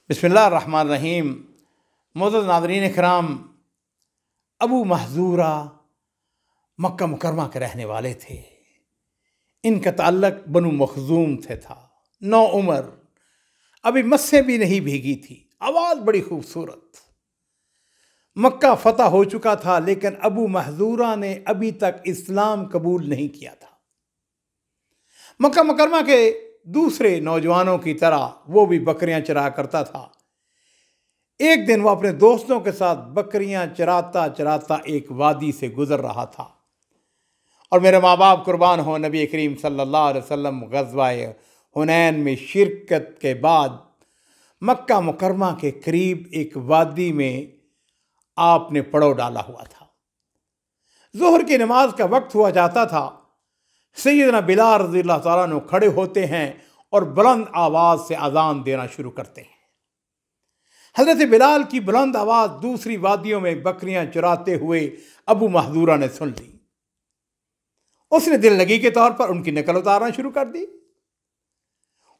बिस्मिल्लाहिर्रहमानिर्रहीम। मोअज़्ज़ज़ नाज़रीन इकराम, अबू महज़ूरा मक्का मुकरमा के रहने वाले थे। इनका ताल्लुक बनु मखज़ूम से था। नौ उम्र, अभी मस्सें भी नहीं भीगी थी, आवाज़ बड़ी खूबसूरत। मक्का फतह हो चुका था, लेकिन अबू महज़ूरा ने अभी तक इस्लाम कबूल नहीं किया था। मक्का मुकरमा के दूसरे नौजवानों की तरह वो भी बकरियां चरा करता था। एक दिन वो अपने दोस्तों के साथ बकरियां चराता चराता एक वादी से गुजर रहा था और मेरे माँ बाप कुर्बान हो, नबी करीम सल्लल्लाहु अलैहि वसल्लम ग़ज़वा हुनैन में शिरकत के बाद मक्का मुकरमा के करीब एक वादी में आपने पड़ाव डाला हुआ था। ज़ोहर की नमाज का वक्त हुआ जाता था। सैयदना बिलाल रज़ियल्लाहु ताला अन्हु खड़े होते हैं और बुलंद आवाज़ से अजान देना शुरू करते हैं। हज़रत बिलाल की बुलंद आवाज़ दूसरी वादियों में बकरियां चराते हुए अबू महज़ूरा ने सुन ली। उसने दिल लगी के तौर पर उनकी नकल उतारना शुरू कर दी।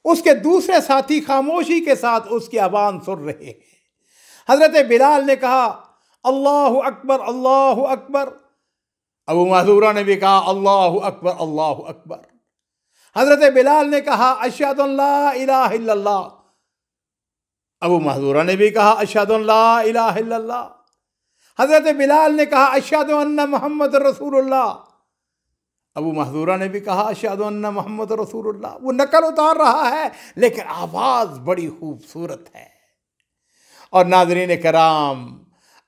उसके दूसरे साथी खामोशी के साथ उसकी आवाज़ सुन रहे हैं। हज़रत बिलाल ने कहा, अल्लाहु अकबर, अल्लाहु अकबर। अबू महज़ूरा ने भी कहा, अल्लाहु अकबर, अल्लाहु अकबर। हज़रत बिलाल ने कहा, अशहदु अल्ला इलाहा इल्लल्लाह। अबू महज़ूरा ने भी कहा, अशहदु अल्ला इलाहा इल्लल्लाह। हज़रत बिलाल ने कहा, अशहदु अन्ना मुहम्मद रसूलुल्लाह। अबू महज़ूरा ने भी कहा, अशहदु अन्ना मुहम्मद रसूलुल्लाह। वो नकल उतार रहा है, लेकिन आवाज़ बड़ी खूबसूरत है। और नाज़रीन कराम,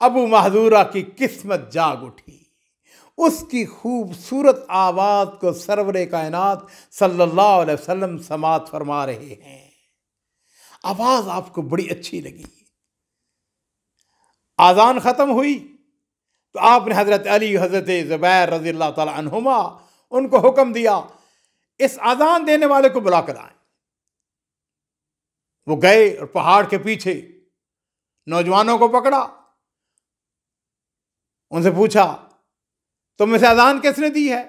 अबू महज़ूरा की किस्मत जाग उठी। उसकी खूबसूरत आवाज़ को सरवरे कायनात सल्लल्लाहु अलैहि वसल्लम समात फरमा रहे हैं। आवाज़ आपको बड़ी अच्छी लगी। आज़ान ख़त्म हुई तो आपने हज़रत अली, हज़रत ज़ुबैर रज़ियल्लाहु ताला अन्हुमा उनको हुक्म दिया, इस आज़ान देने वाले को बुला कर आए। वो गए और पहाड़ के पीछे नौजवानों को पकड़ा, उनसे पूछा, तुम में से अजान किसने दी है?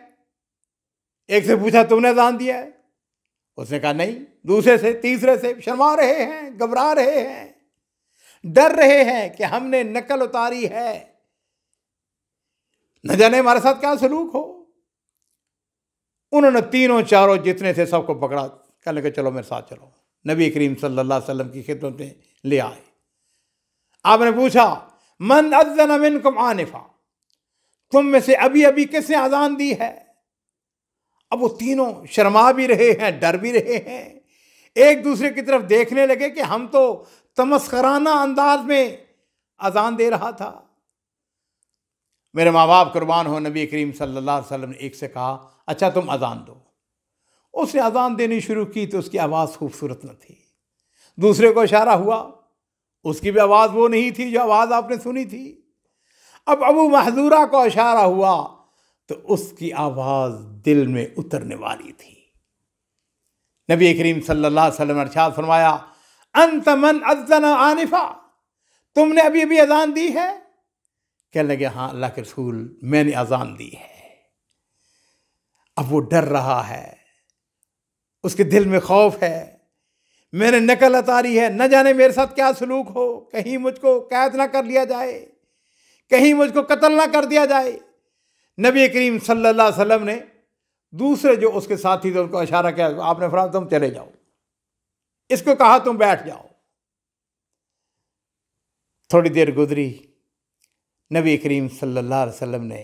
एक से पूछा, तुमने अजान दिया है? उसने कहा नहीं। दूसरे से, तीसरे से। शर्मा रहे हैं, घबरा रहे हैं, डर रहे हैं कि हमने नकल उतारी है, न जाने हमारे साथ क्या सलूक हो। उन्होंने तीनों चारों जितने थे सबको पकड़ा, कहने लगे चलो मेरे साथ चलो। नबी करीम सल्लल्लाहु अलैहि वसल्लम की खिदमत में ले आए। आपने पूछा, मन अज़्ज़न मिनकुम आनिफा, तुम में से अभी अभी किसने अजान दी है? अब वो तीनों शर्मा भी रहे हैं, डर भी रहे हैं, एक दूसरे की तरफ देखने लगे कि हम तो तमस्खराना अंदाज में अजान दे रहा था। मेरे माँ बाप कुर्बान हो, नबी करीम सल्लल्लाहु अलैहि वसल्लम ने एक से कहा, अच्छा तुम अजान दो। उसने अजान देनी शुरू की तो उसकी आवाज़ खूबसूरत न थी। दूसरे को इशारा हुआ, उसकी भी आवाज़ वो नहीं थी जो आवाज़ आपने सुनी थी। अब अबू महज़ूरा को इशारा हुआ तो उसकी आवाज़ दिल में उतरने वाली थी। नबी करीम सल्लल्लाहु अलैहि वसल्लम ने इरशाद फरमाया, अंत मन अज़्ज़न आनिफा, तुमने अभी अभी अजान दी है? कहने लगे, हाँ अल्लाह के रसूल, मैंने अजान दी है। अब वो डर रहा है, उसके दिल में खौफ है, मैंने नकल उतारी है, न जाने मेरे साथ क्या सलूक हो, कहीं मुझको कैद ना कर लिया जाए, कहीं मुझको कत्ल ना कर दिया जाए। नबी करीम सल्लल्लाहु अलैहि वसल्लम ने दूसरे जो उसके साथी थे उनको इशारा किया, आपने फरमाया तुम चले जाओ, इसको कहा तुम बैठ जाओ। थोड़ी देर गुजरी, नबी करीम सल्लल्लाहु अलैहि वसल्लम ने,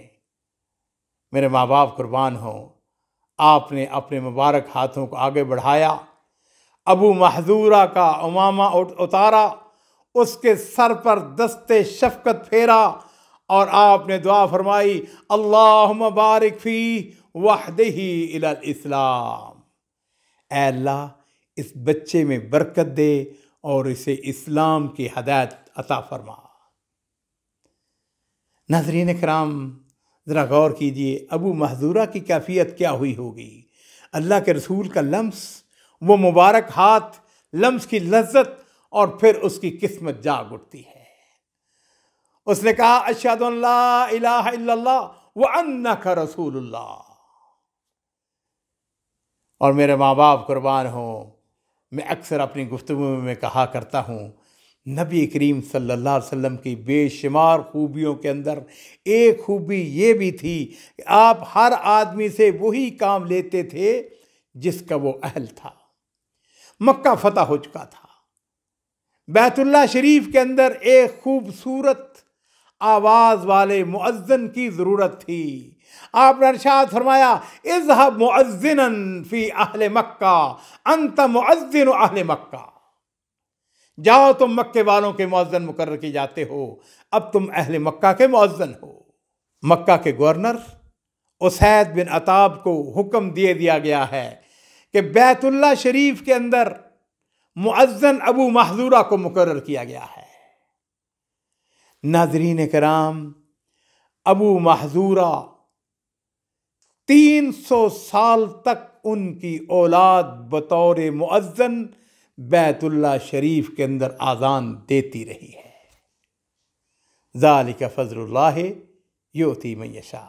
मेरे माँ बाप कुर्बान हो, आपने अपने मुबारक हाथों को आगे बढ़ाया, अबू महज़ूरा का उमामा उतारा, उसके सर पर दस्ते शफ़क़त फेरा और आपने दुआ फरमाई, अल्लाहुम्मा बारिक फी वहदिही इलल इस्लाम। ऐ अल्लाह, इस बच्चे में बरकत दे और इसे इस्लाम की हदायत अता फरमा। नाज़रीन इकराम, ज़रा गौर कीजिए, अबू महज़ूरा की कैफियत क्या हुई होगी। अल्लाह के रसूल का लम्स, वो मुबारक हाथ, लम्स की लज्जत, और फिर उसकी किस्मत जाग उठती है। उसने कहा, अशहदु अल्ला इलाहा इल्लल्लाह व अन्नका रसूलुल्लाह। और मेरे माँ बाप कुर्बान हो, मैं अक्सर अपनी गुफ्तगू में कहा करता हूँ नबी करीम सल्लल्लाहु अलैहि वसल्लम की बेशुमार खूबियों के अंदर एक खूबी ये भी थी कि आप हर आदमी से वही काम लेते थे जिसका वो अहल था। मक्का फतह हो चुका था, बैतुल्लाह शरीफ के अंदर एक खूबसूरत आवाज वाले मुअज्जिन की जरूरत थी। आपने इरशाद फरमाया, इज़हब मुअज्जिनन फी अहले मक्का अंत मुअज्जिन अहले मक्का। जाओ, तुम मक्के वालों के मुअज्जिन मुकर्रर किए जाते हो, अब तुम अहले मक्का के मुअज्जिन हो। मक्का के गवर्नर उसैद बिन अताब को हुक्म दिया गया है कि बैतुल्लाह शरीफ के अंदर मुअज्जिन अबू महजूरा को मुकर्रर किया गया है। नाज़रीन कराम, अबू महजूरा 300 साल तक उनकी औलाद बतौर मुअज्जिन बैतुल्लाह शरीफ के अंदर आज़ान देती रही है। ज़ालिका फ़ज़्लुल्लाहि युती मन यशा।